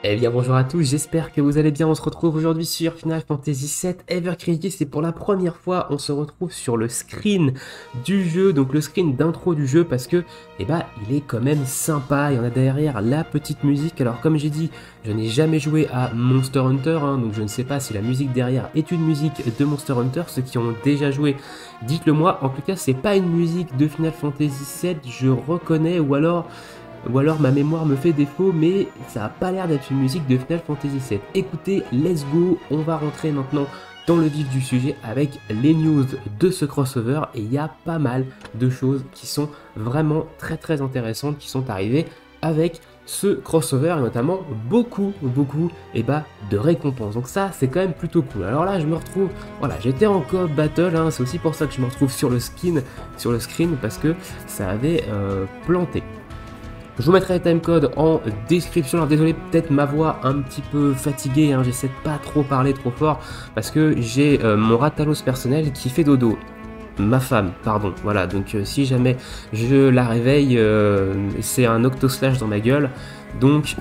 Eh bien bonjour à tous, j'espère que vous allez bien. On se retrouve aujourd'hui sur Final Fantasy VII Ever Crisis et pour la première fois on se retrouve sur le screen du jeu, donc le screen d'intro du jeu parce que il est quand même sympa. Il y en a derrière la petite musique. Alors comme j'ai dit, je n'ai jamais joué à Monster Hunter, donc je ne sais pas si la musique derrière est une musique de Monster Hunter. Ceux qui ont déjà joué, dites-le moi. En tout cas c'est pas une musique de Final Fantasy VII, je reconnais, ou alors ma mémoire me fait défaut, mais ça a pas l'air d'être une musique de Final Fantasy VII. Écoutez, let's go, on va rentrer maintenant dans le vif du sujet avec les news de ce crossover, et il y a pas mal de choses qui sont vraiment très intéressantes qui sont arrivées avec ce crossover, et notamment beaucoup de récompenses. Donc ça c'est quand même plutôt cool. Alors là je me retrouve, voilà, j'étais en coop battle, c'est aussi pour ça que je me retrouve sur le screen parce que ça avait planté. Je vous mettrai les timecodes en description. Alors désolé, peut-être ma voix un petit peu fatiguée, j'essaie de pas trop parler trop fort parce que j'ai mon ratalos personnel qui fait dodo. Ma femme, pardon, voilà, donc si jamais je la réveille, c'est un octoslash dans ma gueule, donc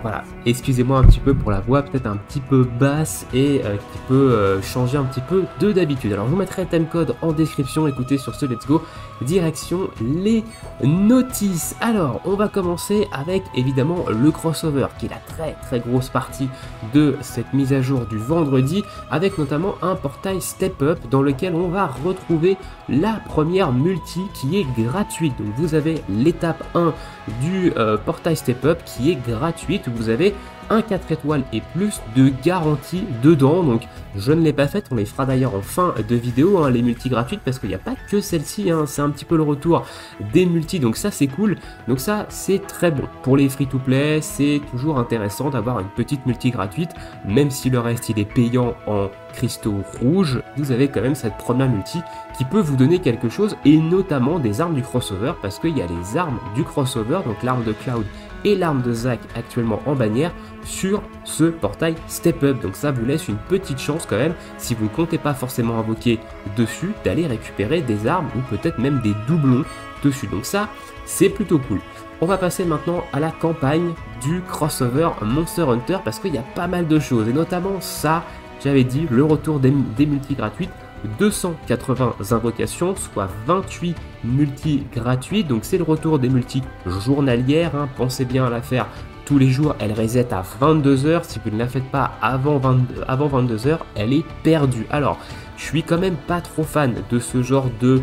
voilà, excusez-moi un petit peu pour la voix peut-être un petit peu basse et qui peut changer un petit peu de d'habitude. Alors je vous mettrai le timecode en description, écoutez sur ce let's go, direction les notices. Alors on va commencer avec évidemment le crossover qui est la très grosse partie de cette mise à jour du vendredi, avec notamment un portail Step Up dans lequel on va retrouver la première multi qui est gratuite. Donc vous avez l'étape 1 du portail Step Up qui est gratuite. Vous avez un 4 étoiles et plus de garantie dedans, donc je ne l'ai pas faite, on les fera d'ailleurs en fin de vidéo, les multis gratuites, parce qu'il n'y a pas que celle-ci, c'est un petit peu le retour des multis, donc ça c'est cool, donc ça c'est très bon. Pour les free-to-play, c'est toujours intéressant d'avoir une petite multi gratuite, même si le reste il est payant en cristaux rouges, vous avez quand même cette première multi qui peut vous donner quelque chose, et notamment des armes du crossover, parce qu'il y a les armes du crossover, donc l'arme de Cloud et l'arme de Zack actuellement en bannière sur ce portail Step Up. Donc ça vous laisse une petite chance quand même, si vous ne comptez pas forcément invoquer dessus, d'aller récupérer des armes ou peut-être même des doublons dessus. Donc ça, c'est plutôt cool. On va passer maintenant à la campagne du crossover Monster Hunter parce qu'il y a pas mal de choses, et notamment ça, j'avais dit, le retour des multis gratuites. 280 invocations, soit 28 multis gratuits, donc c'est le retour des multis journalières, pensez bien à la faire tous les jours, elle reset à 22h, si vous ne la faites pas avant 22h, elle est perdue. Alors, je suis quand même pas trop fan de ce genre de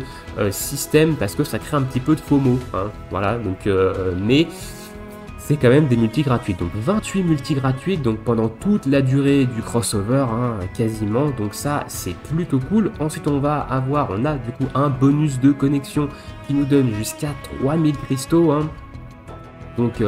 système, parce que ça crée un petit peu de FOMO, voilà, donc, mais c'est quand même des multis gratuites, donc 28 multis gratuites, donc pendant toute la durée du crossover, quasiment, donc ça c'est plutôt cool. Ensuite on a du coup un bonus de connexion qui nous donne jusqu'à 3000 cristaux, donc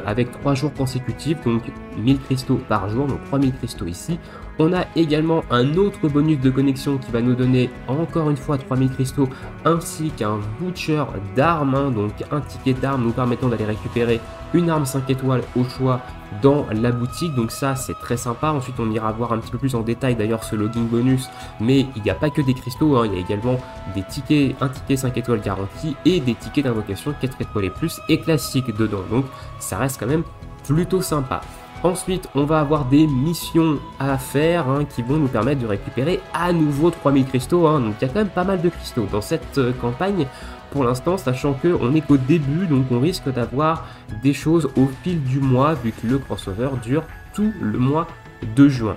avec 3 jours consécutifs, donc 1000 cristaux par jour, donc 3000 cristaux ici. On a également un autre bonus de connexion qui va nous donner encore une fois 3000 cristaux, ainsi qu'un voucher d'armes, donc un ticket d'armes nous permettant d'aller récupérer une arme 5 étoiles au choix dans la boutique, donc ça c'est très sympa. Ensuite on ira voir un petit peu plus en détail d'ailleurs ce login bonus, mais il n'y a pas que des cristaux, il y a également des tickets, un ticket 5 étoiles garanti et des tickets d'invocation 4 étoiles et plus et classique dedans, donc ça reste quand même plutôt sympa. Ensuite, on va avoir des missions à faire qui vont nous permettre de récupérer à nouveau 3000 cristaux. Donc il y a quand même pas mal de cristaux dans cette campagne pour l'instant, sachant qu'on n'est qu'au début, donc on risque d'avoir des choses au fil du mois, vu que le crossover dure tout le mois de juin.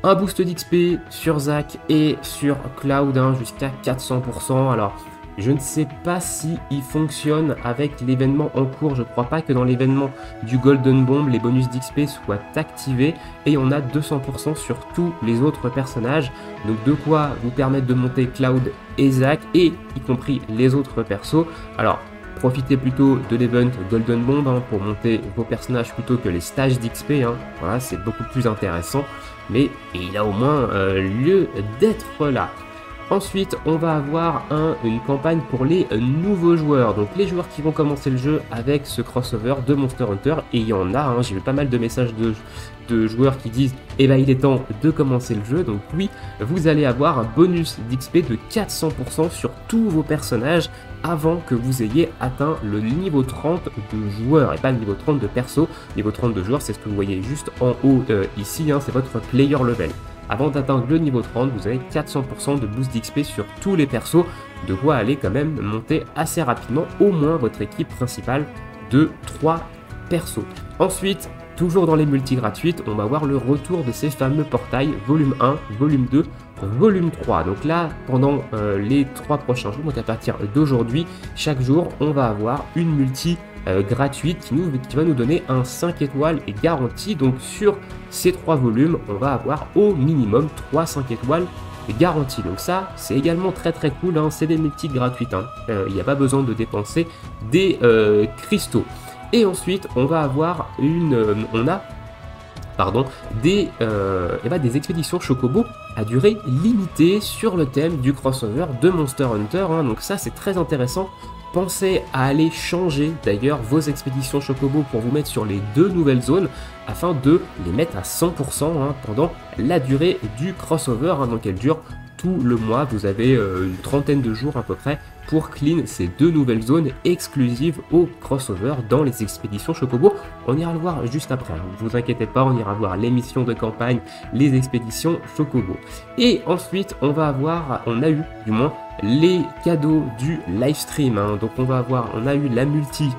Un boost d'XP sur Zack et sur Cloud jusqu'à 400%. Alors, je ne sais pas si il fonctionne avec l'événement en cours, je crois pas que dans l'événement du Golden Bomb, les bonus d'XP soient activés, et on a 200% sur tous les autres personnages, donc de quoi vous permettre de monter Cloud et Zack, et y compris les autres persos. Alors, profitez plutôt de l'event Golden Bomb pour monter vos personnages plutôt que les stages d'XP, voilà, c'est beaucoup plus intéressant, mais il a au moins lieu d'être là. Ensuite, on va avoir une campagne pour les nouveaux joueurs. Donc les joueurs qui vont commencer le jeu avec ce crossover de Monster Hunter. Et il y en a, hein, j'ai eu pas mal de messages de joueurs qui disent « Eh ben il est temps de commencer le jeu ». Donc oui, vous allez avoir un bonus d'XP de 400% sur tous vos personnages avant que vous ayez atteint le niveau 30 de joueurs et pas le niveau 30 de perso. Niveau 30 de joueurs, c'est ce que vous voyez juste en haut ici, hein, c'est votre player level. Avant d'atteindre le niveau 30, vous avez 400% de boost d'XP sur tous les persos, de quoi aller quand même monter assez rapidement, au moins votre équipe principale de 3 persos. Ensuite, toujours dans les multi gratuites, on va voir le retour de ces fameux portails volume 1, volume 2, volume 3. Donc là, pendant les 3 prochains jours, donc à partir d'aujourd'hui, chaque jour, on va avoir une multi gratuite qui va nous donner un 5 étoiles et garanti. Donc sur ces 3 volumes, on va avoir au minimum 3 5 étoiles garanties. Donc ça, c'est également très très cool, hein. C'est des multis gratuites, hein. Il n'y a pas besoin de dépenser des cristaux. Et ensuite, on va avoir des expéditions Chocobo à durée limitée sur le thème du crossover de Monster Hunter, hein. Donc ça, c'est très intéressant. Pensez à aller changer d'ailleurs vos expéditions Chocobo pour vous mettre sur les 2 nouvelles zones afin de les mettre à 100% hein, pendant la durée du crossover, hein. Donc elle dure tout le mois, vous avez une trentaine de jours à peu près pour clean ces 2 nouvelles zones exclusives au crossover dans les expéditions Chocobo. On ira le voir juste après, hein. Ne vous inquiétez pas, on ira voir les missions de campagne, les expéditions Chocobo. Et ensuite, on a eu du moins les cadeaux du livestream, hein. Donc on a eu la multi,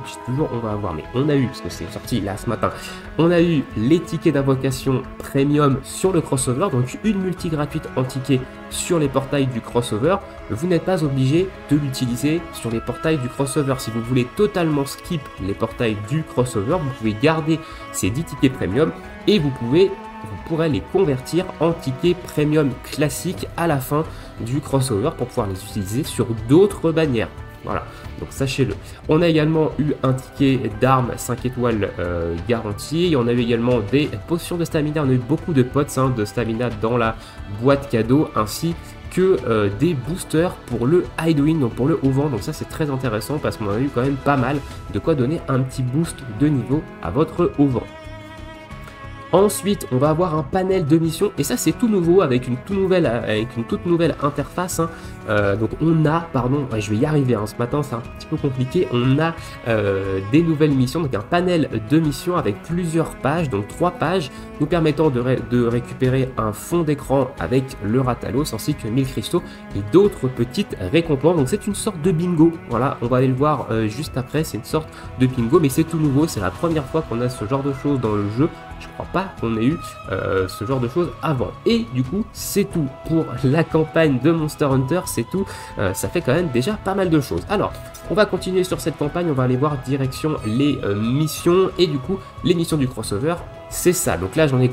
on a eu, parce que c'est sorti là ce matin, on a eu les tickets d'invocation premium sur le crossover, donc une multi gratuite en ticket sur les portails du crossover. Vous n'êtes pas obligé de l'utiliser sur les portails du crossover. Si vous voulez totalement skip les portails du crossover, vous pouvez garder ces 10 tickets premium et vous pourrez les convertir en tickets premium classiques à la fin du crossover pour pouvoir les utiliser sur d'autres bannières. Voilà, donc sachez-le. On a également eu un ticket d'armes 5 étoiles garanti. On a eu également des potions de stamina. On a eu beaucoup de pots hein, de stamina dans la boîte cadeau, ainsi que des boosters pour le Hidewind, donc pour le haut vent. Donc ça c'est très intéressant parce qu'on a eu quand même pas mal de quoi donner un petit boost de niveau à votre haut vent. Ensuite, on va avoir un panel de missions et ça c'est tout nouveau avec une toute nouvelle interface, hein. Donc on a, je vais y arriver, hein, ce matin c'est un petit peu compliqué, on a des nouvelles missions, donc un panel de missions avec plusieurs pages, donc 3 pages nous permettant de récupérer un fond d'écran avec le Rathalos ainsi que 1000 cristaux et d'autres petites récompenses. Donc c'est une sorte de bingo, voilà, on va aller le voir juste après, c'est une sorte de bingo mais c'est tout nouveau, c'est la première fois qu'on a ce genre de choses dans le jeu. Je crois pas qu'on ait eu ce genre de choses avant. Et du coup, c'est tout pour la campagne de Monster Hunter, c'est tout. Ça fait quand même déjà pas mal de choses. Alors, on va continuer sur cette campagne, on va aller voir direction les missions. Et du coup, les missions du crossover, c'est ça. Donc là, j'en ai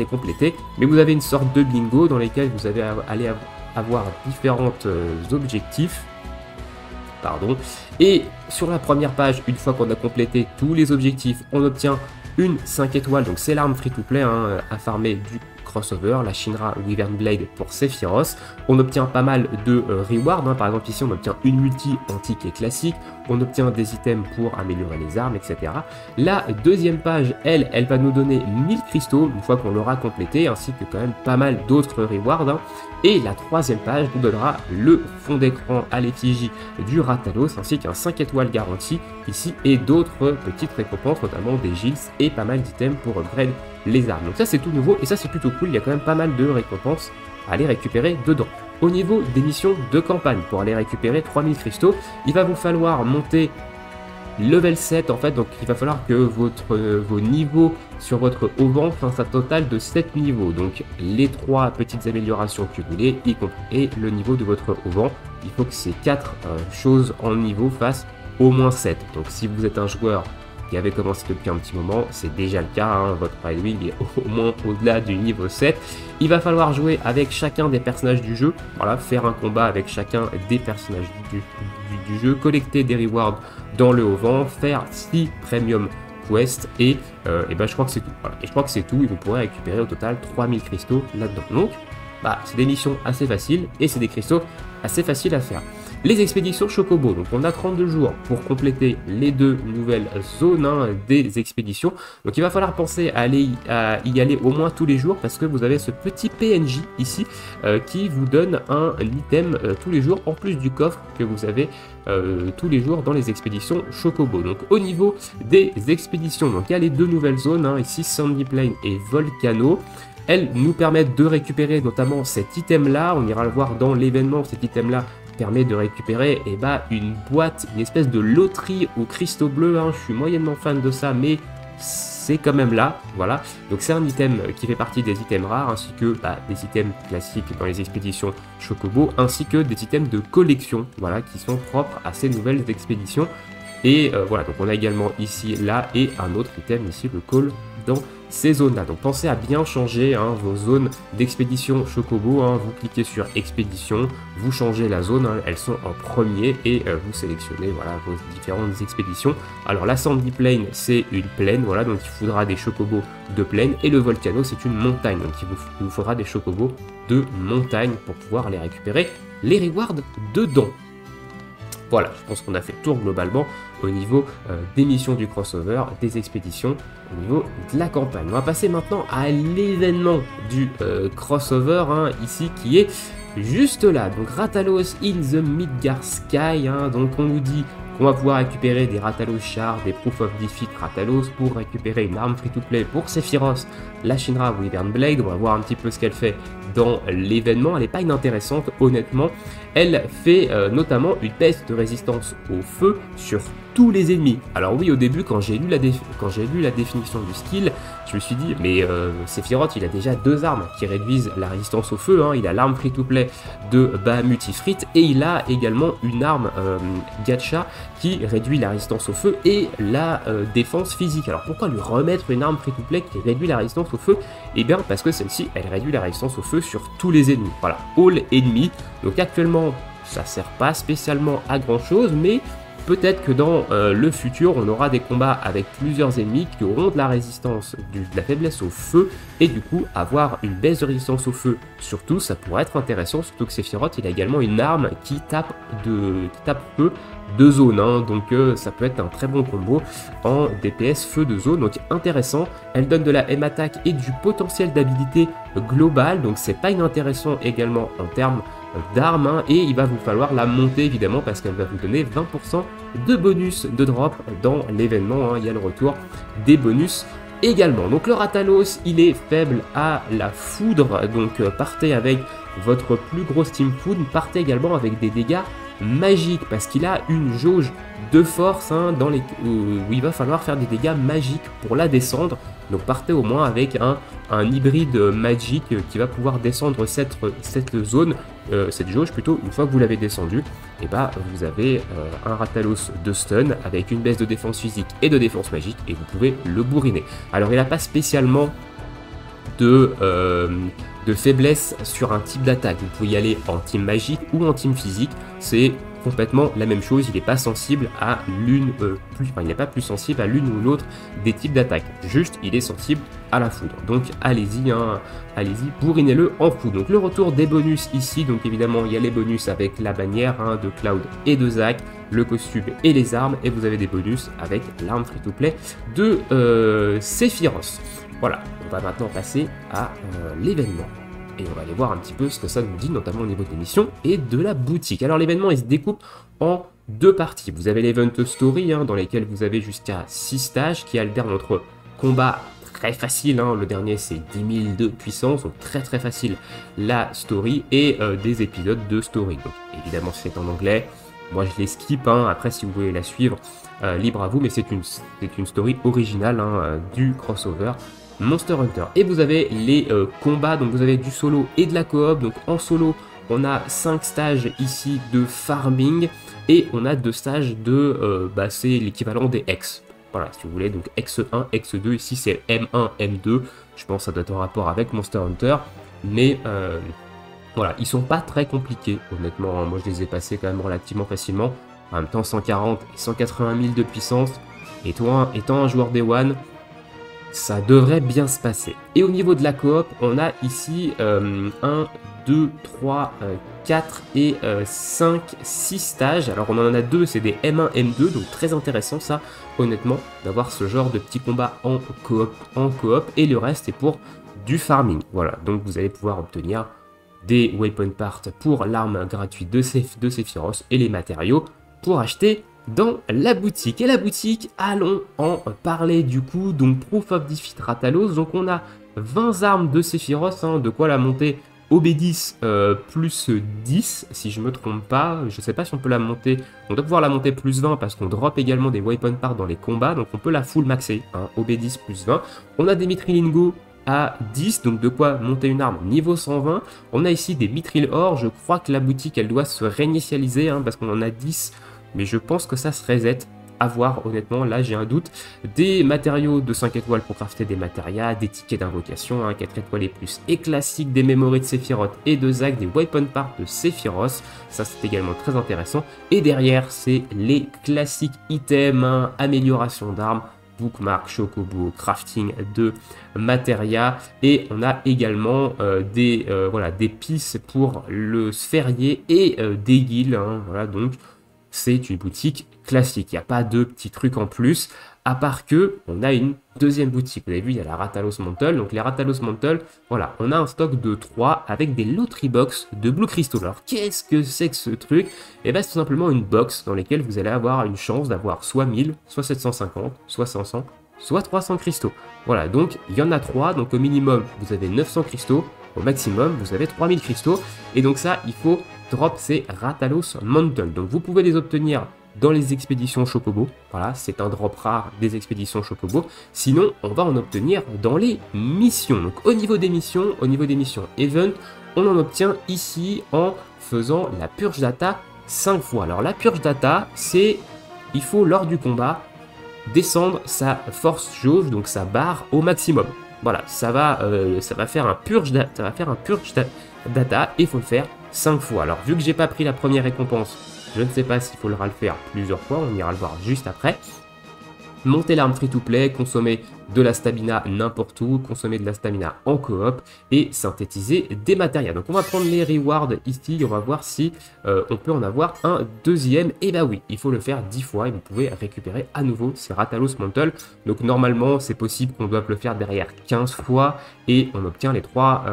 complété. Mais vous avez une sorte de bingo dans lesquels vous allez aller avoir différents objectifs. Et sur la première page, une fois qu'on a complété tous les objectifs, on obtient une 5 étoiles, donc c'est l'arme free to play hein, à farmer du crossover, la Shinra Wyvern Blade pour Sephiroth. On obtient pas mal de rewards, hein. Par exemple ici on obtient une multi antique et classique, on obtient des items pour améliorer les armes, etc. La deuxième page, elle va nous donner 1000 cristaux une fois qu'on l'aura complété, ainsi que quand même pas mal d'autres rewards, hein. Et la troisième page nous donnera le fond d'écran à l'effigie du Rathalos, ainsi qu'un 5 étoiles garanti ici, et d'autres petites récompenses, notamment des gils et pas mal d'items pour upgrade les armes. Donc ça c'est tout nouveau et ça c'est plutôt cool, il y a quand même pas mal de récompenses à aller récupérer dedans. Au niveau des missions de campagne, pour aller récupérer 3000 cristaux, il va vous falloir monter level 7 en fait, donc il va falloir que vos niveaux sur votre haut vent fassent un total de 7 niveaux, donc les 3 petites améliorations cumulées, y compris et le niveau de votre haut vent, il faut que ces 4 choses en niveau fassent au moins 7. Donc si vous êtes un joueur qui avait commencé depuis un petit moment, c'est déjà le cas, hein, votre Hidewind est au moins au-delà du niveau 7. Il va falloir jouer avec chacun des personnages du jeu, voilà, faire un combat avec chacun des personnages du jeu, collecter des rewards dans le haut vent, faire 6 premium quests et ben je crois que c'est tout. Voilà. Et je crois que c'est tout, et vous pourrez récupérer au total 3000 cristaux là-dedans. Donc bah, c'est des missions assez faciles et c'est des cristaux assez faciles à faire. Les expéditions Chocobo, donc on a 32 jours pour compléter les 2 nouvelles zones des expéditions. Donc il va falloir penser à y aller au moins tous les jours parce que vous avez ce petit PNJ ici qui vous donne un item tous les jours en plus du coffre que vous avez tous les jours dans les expéditions Chocobo. Donc au niveau des expéditions, donc il y a les 2 nouvelles zones, ici Sandy Plain et Volcano. Elles nous permettent de récupérer notamment cet item là, on ira le voir dans l'événement, cet item là permet de récupérer une boîte, une espèce de loterie aux cristaux bleus, je suis moyennement fan de ça, mais c'est quand même là, voilà. Donc c'est un item qui fait partie des items rares, ainsi que des items classiques dans les expéditions Chocobo, ainsi que des items de collection, voilà, qui sont propres à ces nouvelles expéditions. Et voilà, donc on a également ici, là, et un autre item ici, le call dans ces zones-là. Donc pensez à bien changer vos zones d'expédition Chocobo. Vous cliquez sur expédition, vous changez la zone, elles sont en premier et vous sélectionnez voilà, vos différentes expéditions. Alors la Sandy Plain, c'est une plaine, voilà, donc il faudra des Chocobos de plaine, et le Volcano, c'est une montagne, donc il vous faudra des Chocobos de montagne pour pouvoir les récupérer, les rewards dedans. Voilà, je pense qu'on a fait le tour globalement au niveau des missions du crossover, des expéditions, au niveau de la campagne. On va passer maintenant à l'événement du crossover, ici, qui est juste là. Donc Rathalos in the Midgard Sky, donc on nous dit qu'on va pouvoir récupérer des Rathalos Shards, des Proof of Defeat Rathalos pour récupérer une arme free-to-play pour Sephiroth, la Shinra Wyvern Blade. On va voir un petit peu ce qu'elle fait dans l'événement. Elle n'est pas inintéressante, honnêtement. Elle fait notamment une baisse de résistance au feu sur tous les ennemis. Alors oui, au début, quand j'ai lu la définition du skill, je me suis dit, mais Sephiroth, il a déjà 2 armes qui réduisent la résistance au feu. Il a l'arme free-to-play de Bahamut Ifrit et il a également une arme gacha qui réduit la résistance au feu et la défense physique. Alors pourquoi lui remettre une arme free-to-play qui réduit la résistance au feu? Eh bien parce que celle-ci, elle réduit la résistance au feu sur tous les ennemis. Voilà, all ennemis. Donc actuellement, ça sert pas spécialement à grand chose, mais peut-être que dans le futur, on aura des combats avec plusieurs ennemis qui auront de la résistance, de la faiblesse au feu, et du coup, avoir une baisse de résistance au feu, surtout, ça pourrait être intéressant, surtout que Sephiroth, il a également une arme qui tape feu de zone, donc ça peut être un très bon combo en DPS feu de zone, donc intéressant. Elle donne de la M attack et du potentiel d'habilité global, donc c'est pas inintéressant également en termes d'armes, et il va vous falloir la monter évidemment parce qu'elle va vous donner 20% de bonus de drop dans l'événement, il y a le retour des bonus également. Donc le Rathalos, il est faible à la foudre, donc partez avec votre plus grosse team food, partez également avec des dégâts magiques parce qu'il a une jauge de force où il va falloir faire des dégâts magiques pour la descendre. Donc partez au moins avec un hybride magique qui va pouvoir descendre cette zone, cette jauge plutôt. Une fois que vous l'avez descendu, et vous avez un Rathalos de stun avec une baisse de défense physique et de défense magique et vous pouvez le bourriner. Alors il n'a pas spécialement de faiblesse sur un type d'attaque. Vous pouvez y aller en team magique ou en team physique, c'est complètement la même chose. Il n'est pas sensible à l'une, il n'est pas plus sensible à l'une ou l'autre des types d'attaque. Juste, il est sensible à la foudre. Donc allez-y, allez-y, bourrinez-le en foudre. Donc le retour des bonus ici, donc évidemment il y a les bonus avec la bannière de Cloud et de Zack, le costume et les armes, et vous avez des bonus avec l'arme free-to-play de Sephiroth. Voilà, on va maintenant passer à l'événement. Et on va aller voir un petit peu ce que ça nous dit, notamment au niveau des missions et de la boutique. Alors l'événement, il se découpe en 2 parties. Vous avez l'event story, dans lesquels vous avez jusqu'à 6 stages qui alternent entre combat très facile, le dernier c'est 10 000 de puissance, donc très très facile la story, et des épisodes de story. Donc évidemment c'est en anglais, moi je les skip, après si vous voulez la suivre, libre à vous, mais c'est une story originale du crossover Monster Hunter. Et vous avez les combats, donc vous avez du solo et de la coop. Donc en solo, on a 5 stages ici de farming et on a 2 stages de, c'est l'équivalent des X. Voilà, si vous voulez, donc X1, X2, ici c'est M1, M2. Je pense que ça doit être en rapport avec Monster Hunter, mais voilà, ils sont pas très compliqués, honnêtement. Moi je les ai passés quand même relativement facilement. En même temps, 140 et 180 000 de puissance. Et toi, étant un joueur Day One, ça devrait bien se passer. Et au niveau de la coop, on a ici 1, 2, 3, 4 et 5, 6 stages. Alors on en a 2, c'est des M1, M2, donc très intéressant ça, honnêtement, d'avoir ce genre de petits combats en coop, et le reste est pour du farming. Voilà, donc vous allez pouvoir obtenir des weapon parts pour l'arme gratuite de Sephiroth et les matériaux pour acheter dans la boutique. Et la boutique, allons en parler du coup. Donc Proof of Defeat Rathalos, donc on a 20 armes de Sephiroth, hein, de quoi la monter au B10 plus 10 si je me trompe pas. Je sais pas si on peut la monter, on doit pouvoir la monter plus 20 parce qu'on drop également des weapon parts dans les combats, donc on peut la full maxer, hein, au B10 plus 20. On a des Mithril à 10, donc de quoi monter une arme niveau 120. On a ici des Mithril Ore, je crois que la boutique elle doit se réinitialiser, hein, parce qu'on en a 10, mais je pense que ça se reset, à voir honnêtement, là j'ai un doute. Des matériaux de 5 étoiles pour crafter des matérias, des tickets d'invocation, hein, 4 étoiles et plus, et classiques, des memories de Sephiroth et de Zack, des weapon parts de Sephiroth, ça c'est également très intéressant. Et derrière c'est les classiques items, hein, amélioration d'armes, bookmark, chocobo, crafting de matérias, et on a également des pistes pour le sphérié et des guilds, hein, voilà, donc c'est une boutique classique, il n'y a pas de petits trucs en plus, à part que on a une deuxième boutique. Vous avez vu, il y a la Rathalos Mantle, donc les Rathalos Mantle, voilà, on a un stock de 3 avec des loterie box de Blue Crystal. Alors qu'est-ce que c'est que ce truc? Et bien c'est tout simplement une box dans laquelle vous allez avoir une chance d'avoir soit 1000, soit 750, soit 500, soit 300 cristaux. Voilà, donc il y en a 3, donc au minimum vous avez 900 cristaux, au maximum vous avez 3000 cristaux, et donc ça il faut drop ces Rathalos Mantle. Donc vous pouvez les obtenir dans les expéditions Chocobo, voilà, c'est un drop rare des expéditions Chocobo. Sinon, on va en obtenir dans les missions. Donc au niveau des missions Event, on en obtient ici en faisant la purge data 5 fois. Alors la purge data, c'est, il faut lors du combat descendre sa force jauge, donc sa barre au maximum. Voilà, ça va faire un purge data, et il faut le faire 5 fois. Alors vu que j'ai pas pris la première récompense, je ne sais pas s'il faudra le faire plusieurs fois, on ira le voir juste après. Monter l'arme free-to-play, consommer de la stamina n'importe où, consommer de la stamina en coop et synthétiser des matériaux. Donc on va prendre les rewards ici, on va voir si on peut en avoir un deuxième. Et bah oui, il faut le faire 10 fois et vous pouvez récupérer à nouveau ces Rathalos Mantle. Donc normalement c'est possible qu'on doive le faire derrière 15 fois et on obtient les 3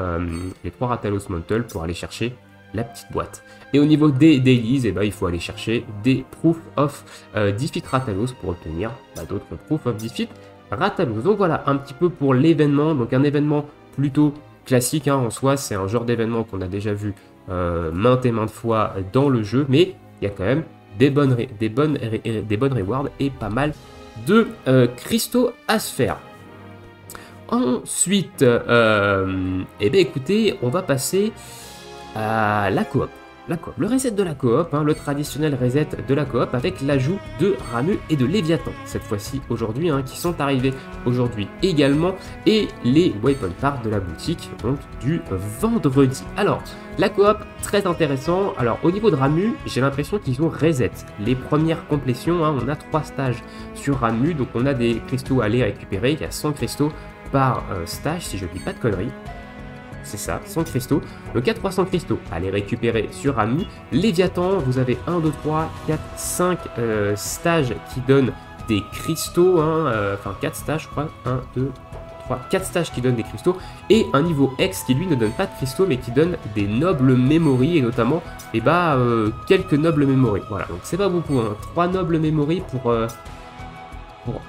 Rathalos Mantle pour aller chercher la petite boîte. Et au niveau des dailies, eh ben, il faut aller chercher des Proof of Defeat Rathalos pour obtenir d'autres Proof of Defeat Rathalos. Donc voilà un petit peu pour l'événement, donc un événement plutôt classique, hein, en soi, c'est un genre d'événement qu'on a déjà vu maintes et maintes fois dans le jeu, mais il y a quand même des bonnes rewards et pas mal de cristaux à se faire. Ensuite, eh bien écoutez, on va passer à la coop. Le reset de la coop, hein, le traditionnel reset de la coop avec l'ajout de Ramuh et de Léviathan, cette fois-ci aujourd'hui, hein, qui sont arrivés aujourd'hui également, et les weapon parts de la boutique, donc du vendredi. Alors, la coop, très intéressant. Alors, au niveau de Ramuh, j'ai l'impression qu'ils ont reset les premières complétions, hein. On a 3 stages sur Ramuh, donc on a des cristaux à aller récupérer, il y a 100 cristaux par stage, si je ne dis pas de conneries. C'est ça, 100 cristaux. Donc il y a 300 cristaux à les récupérer sur Ramuh. Léviathan, vous avez 1, 2, 3, 4, 5 stages qui donnent des cristaux, hein, enfin 4 stages je crois, 1, 2, 3, 4 stages qui donnent des cristaux, et un niveau X qui lui ne donne pas de cristaux mais qui donne des nobles memories, et notamment quelques nobles memories. Voilà, donc c'est pas beaucoup, hein. 3 nobles memories pour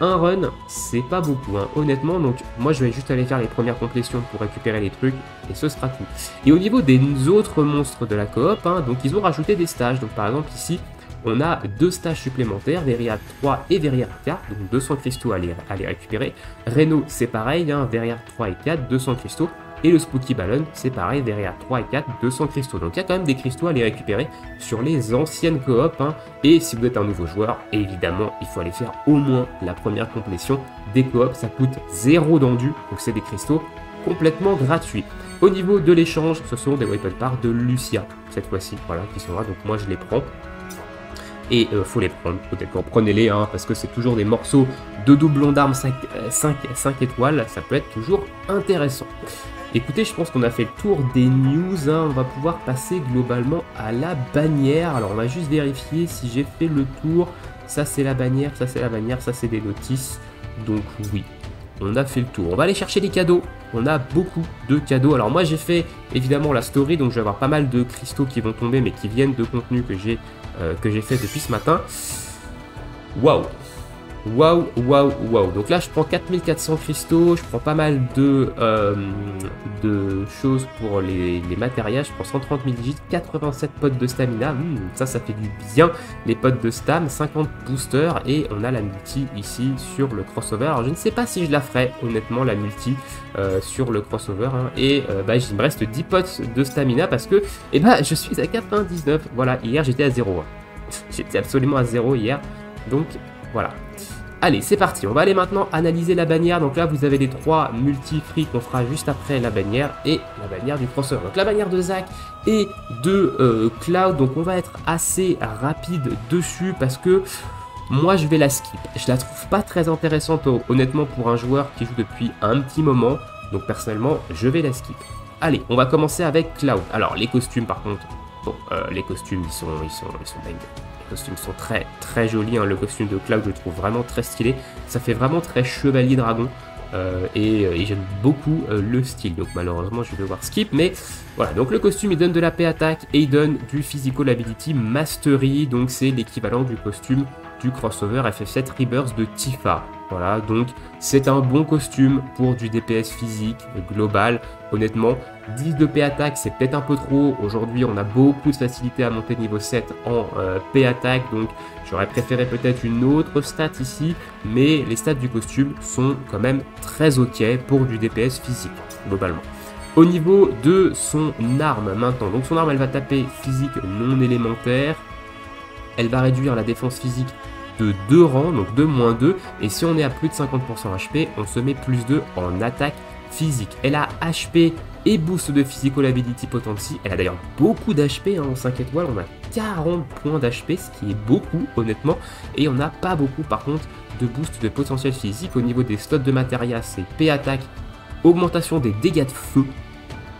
un run, c'est pas beaucoup, hein, honnêtement. Donc moi je vais juste aller faire les premières complétions pour récupérer les trucs et ce sera tout. Et au niveau des autres monstres de la coop, hein, donc ils ont rajouté des stages. Donc par exemple ici on a 2 stages supplémentaires, Veriat 3 et Veriat 4, donc 200 cristaux à les récupérer. Reno c'est pareil, hein, Veriat 3 et 4, 200 cristaux. Et le Spooky Ballon, c'est pareil, Veriat 3 et 4, 200 cristaux. Donc il y a quand même des cristaux à les récupérer sur les anciennes coop, hein. Et si vous êtes un nouveau joueur, évidemment, il faut aller faire au moins la première complétion des coop. Ça coûte 0 d'endu, donc c'est des cristaux complètement gratuits. Au niveau de l'échange, ce sont des weapon parts de Lucia, cette fois-ci, voilà, qui sont là. Donc moi je les prends. Et faut les prendre, peut-être prenez-les, hein, parce que c'est toujours des morceaux deux doublons d'armes 5 étoiles, ça peut être toujours intéressant. Écoutez, je pense qu'on a fait le tour des news, hein. On va pouvoir passer globalement à la bannière. Alors on va juste vérifier si j'ai fait le tour. Ça c'est la bannière, ça c'est la bannière, ça c'est des notices. Donc oui, on a fait le tour. On va aller chercher les cadeaux. On a beaucoup de cadeaux. Alors moi j'ai fait évidemment la story, donc je vais avoir pas mal de cristaux qui vont tomber, mais qui viennent de contenu que j'ai fait depuis ce matin. Waouh! Waouh, waouh, waouh. Donc là, je prends 4400 cristaux, je prends pas mal de choses pour les matérias. Je prends 130 000 digits, 87 potes de stamina. Ça fait du bien, les potes de stam, 50 boosters. Et on a la multi ici sur le crossover. Alors, je ne sais pas si je la ferai, honnêtement, la multi sur le crossover. Hein. Et il me reste 10 potes de stamina parce que je suis à 99. Voilà, hier, j'étais à 0. J'étais absolument à 0 hier. Donc, voilà. Allez, c'est parti, on va aller maintenant analyser la bannière. Donc là, vous avez les 3 multi-free qu'on fera juste après la bannière et la bannière du crossover. Donc la bannière de Zach et de Cloud, donc on va être assez rapide dessus parce que moi, je vais la skip. Je la trouve pas très intéressante, honnêtement, pour un joueur qui joue depuis un petit moment. Donc personnellement, je vais la skip. Allez, on va commencer avec Cloud. Alors, les costumes, par contre, bon, les costumes, ils sont dingues. Les costumes sont très très jolis, hein. Le costume de Cloud je le trouve vraiment très stylé, ça fait vraiment très chevalier dragon et j'aime beaucoup le style, donc malheureusement je vais devoir skip, mais voilà. Donc le costume il donne de la paix attaque et il donne du physical ability mastery, donc c'est l'équivalent du costume du crossover FF7 Rebirth de Tifa. Voilà, donc c'est un bon costume pour du DPS physique global. Honnêtement, 10 de P attaque, c'est peut-être un peu trop. Aujourd'hui, on a beaucoup de facilité à monter niveau 7 en P attaque, donc j'aurais préféré peut-être une autre stat ici, mais les stats du costume sont quand même très ok pour du DPS physique, globalement. Au niveau de son arme maintenant, donc son arme elle va taper physique non élémentaire, elle va réduire la défense physique de 2 rangs, donc de -2, et si on est à plus de 50% HP, on se met +2 en attaque physique. Elle a HP et boost de physical ability potency, elle a d'ailleurs beaucoup d'HP, hein, en 5 étoiles, on a 40 points d'HP, ce qui est beaucoup honnêtement, et on n'a pas beaucoup par contre de boost de potentiel physique. Au niveau des slots de matérias, c'est P attaque, augmentation des dégâts de feu.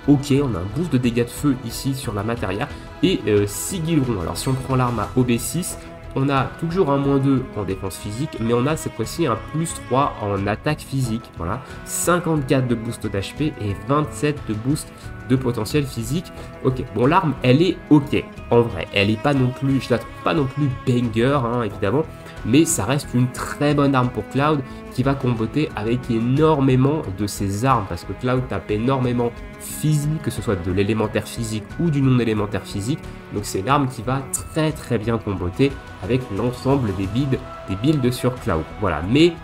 Ok, on a un boost de dégâts de feu ici sur la matéria et Sigilron. Alors si on prend l'arme à OB6, on a toujours un -2 en défense physique, mais on a cette fois-ci un +3 en attaque physique. Voilà, 54 de boost d'HP et 27 de boost de potentiel physique. Ok, bon l'arme elle est ok, en vrai, elle est pas non plus, je la trouve pas non plus banger, hein, évidemment, mais ça reste une très bonne arme pour Cloud qui va comboter avec énormément de ses armes, parce que Cloud tape énormément physique, que ce soit de l'élémentaire physique ou du non élémentaire physique, donc c'est une arme qui va très très bien comboter avec l'ensemble des builds sur Cloud. Voilà, mais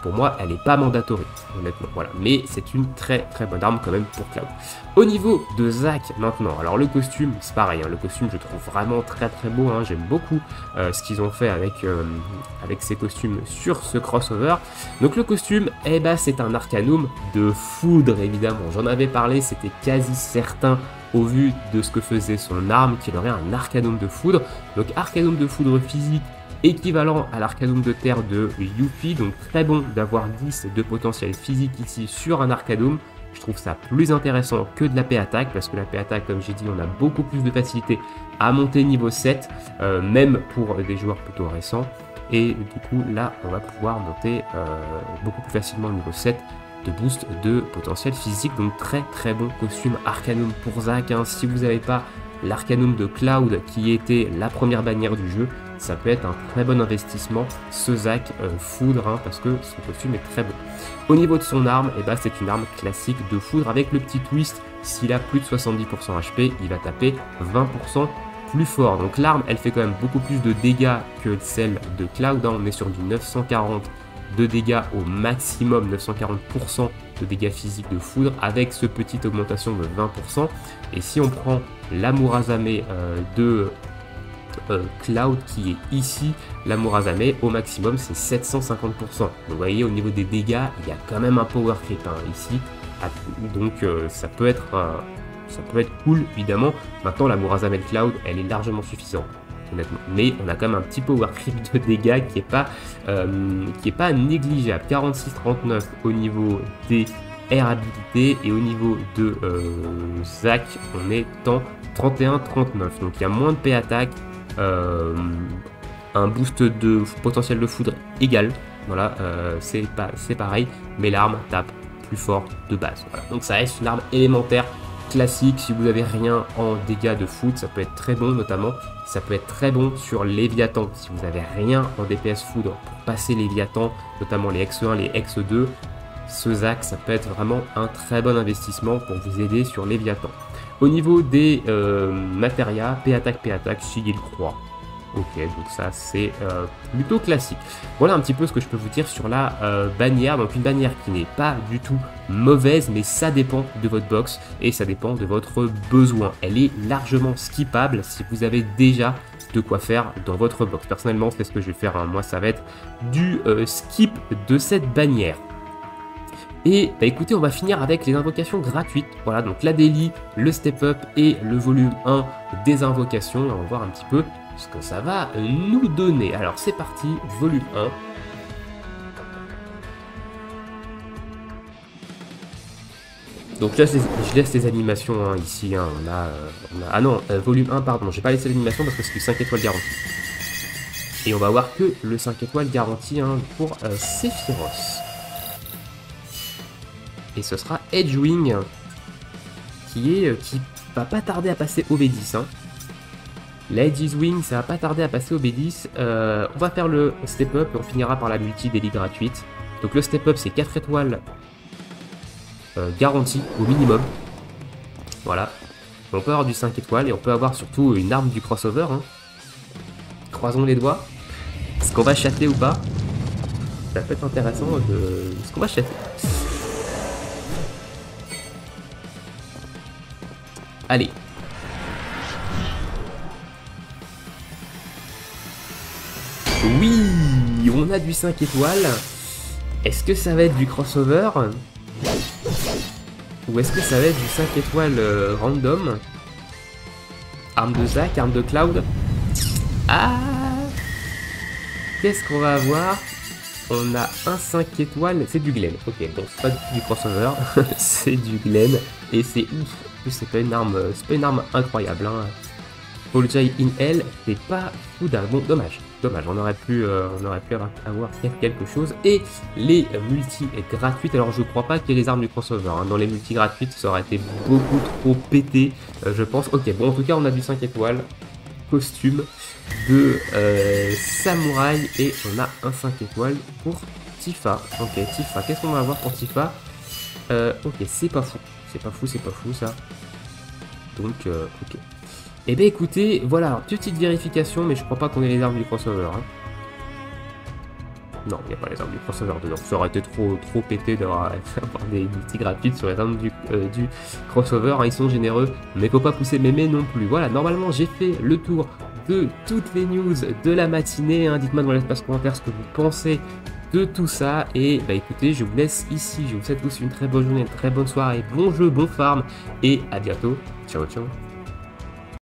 pour moi elle n'est pas mandatory, honnêtement, voilà, mais c'est une très très bonne arme quand même pour Cloud. Au niveau de Zach maintenant, alors le costume c'est pareil, hein, le costume je trouve vraiment très très beau, hein, j'aime beaucoup ce qu'ils ont fait avec ces costumes sur ce crossover. Donc le costume, c'est un arcanum de foudre évidemment, j'en avais parlé, c'était quasi certain au vu de ce que faisait son arme qu'il aurait un arcanum de foudre. Donc arcanum de foudre physique équivalent à l'arcanum de terre de Yuffie, donc très bon d'avoir 10 de potentiel physique ici sur un arcanum. Je trouve ça plus intéressant que de la P attaque, parce que la P attaque, comme j'ai dit, on a beaucoup plus de facilité à monter niveau 7, même pour des joueurs plutôt récents. Et du coup là on va pouvoir monter beaucoup plus facilement niveau 7 de boost de potentiel physique. Donc très très bon costume arcanum pour Zach, hein. Si vous n'avez pas l'arcanum de Cloud qui était la première bannière du jeu, ça peut être un très bon investissement, ce Zach foudre, hein, parce que son costume est très beau. Au niveau de son arme, c'est une arme classique de foudre avec le petit twist, s'il a plus de 70% HP, il va taper 20% plus fort. Donc l'arme, elle fait quand même beaucoup plus de dégâts que celle de Cloud, hein. On est sur du 940 de dégâts au maximum, 940% de dégâts physiques de foudre avec ce petite augmentation de 20%. Et si on prend l'Amurazame de Cloud qui est ici, l'Amurazame au maximum c'est 750%. Donc vous voyez au niveau des dégâts il y a quand même un power creep, hein, ici, donc ça peut être cool évidemment. Maintenant l'Amurazame de Cloud elle est largement suffisante honnêtement. Mais on a quand même un petit power creep de dégâts qui est pas négligeable. 46-39 au niveau des air habilités et au niveau de Zac, on est en 31-39. Donc il y a moins de P attaque, un boost de potentiel de foudre égal. Voilà, c'est pareil, mais l'arme tape plus fort de base. Voilà. Donc ça reste une arme élémentaire classique. Si vous n'avez rien en dégâts de foot, ça peut être très bon, notamment ça peut être très bon sur Léviathan. Si vous n'avez rien en DPS foudre pour passer Léviathan, notamment les X1, les X2, ce Zac, ça peut être vraiment un très bon investissement pour vous aider sur Léviathan. Au niveau des matérias, P-attaque, Sigil Croix. Ok, donc ça c'est plutôt classique. Voilà un petit peu ce que je peux vous dire sur la bannière. Donc une bannière qui n'est pas du tout mauvaise, mais ça dépend de votre box et ça dépend de votre besoin. Elle est largement skippable si vous avez déjà de quoi faire dans votre box. Personnellement, c'est ce que je vais faire, hein. Moi ça va être du skip de cette bannière. Et bah écoutez, on va finir avec les invocations gratuites. Voilà, donc la daily, le step up et le volume 1 des invocations. On va voir un petit peu ce que ça va nous donner. Alors c'est parti, volume 1. Donc là je laisse les animations hein, ici. Hein. On a, ah non, volume 1, pardon, j'ai pas laissé l'animation parce que c'est du 5 étoiles garanti. Et on va voir que le 5 étoiles garanti hein, pour Sephiroth. Et ce sera Edgewing qui va pas tarder à passer au B10. Hein. La Edgewing, ça va pas tarder à passer au B10. On va faire le step up et on finira par la multi daily gratuite. Donc le step up c'est 4 étoiles garantie au minimum. Voilà. On peut avoir du 5 étoiles et on peut avoir surtout une arme du crossover. Hein. Croisons les doigts. Est-ce qu'on va chatter ou pas? Ça peut être intéressant de... Est-ce qu'on va chatter? Allez. Oui, on a du 5 étoiles. Est-ce que ça va être du crossover? Ou est-ce que ça va être du 5 étoiles random? Arme de Zac, arme de Cloud. Ah! Qu'est-ce qu'on va avoir? On a un 5 étoiles, c'est du Glen. Ok, donc c'est pas du crossover, c'est du Glen. Et c'est ouf. En plus, c'est pas une arme incroyable. Hein. Poljai in Hell, c'est pas fou d'un. Bon, dommage. Dommage, on aurait pu avoir quelque chose. Et les multi gratuites, alors je crois pas qu'il y ait les armes du crossover. Hein. Dans les multi gratuites, ça aurait été beaucoup trop pété, je pense. Ok, bon, en tout cas, on a du 5 étoiles. Costume de samouraï et on a un 5 étoiles pour Tifa. Ok, Tifa, qu'est-ce qu'on va avoir pour Tifa? Ok, c'est pas fou ça. Donc, ok. Et ben écoutez, voilà, alors, petite vérification, mais je crois pas qu'on ait les armes du crossover. Hein. Non, il n'y a pas les armes du crossover dedans. Ça aurait été trop pété d'avoir des multi gratuites sur les armes du crossover. Hein. Ils sont généreux, mais faut pas pousser mémé non plus. Voilà, normalement j'ai fait le tour de toutes les news de la matinée. Hein. Dites-moi dans l'espace commentaire ce que vous pensez de tout ça. Et bah écoutez, je vous laisse ici. Je vous souhaite tous une très bonne journée, une très bonne soirée. Bon jeu, bon farm. Et à bientôt. Ciao, ciao.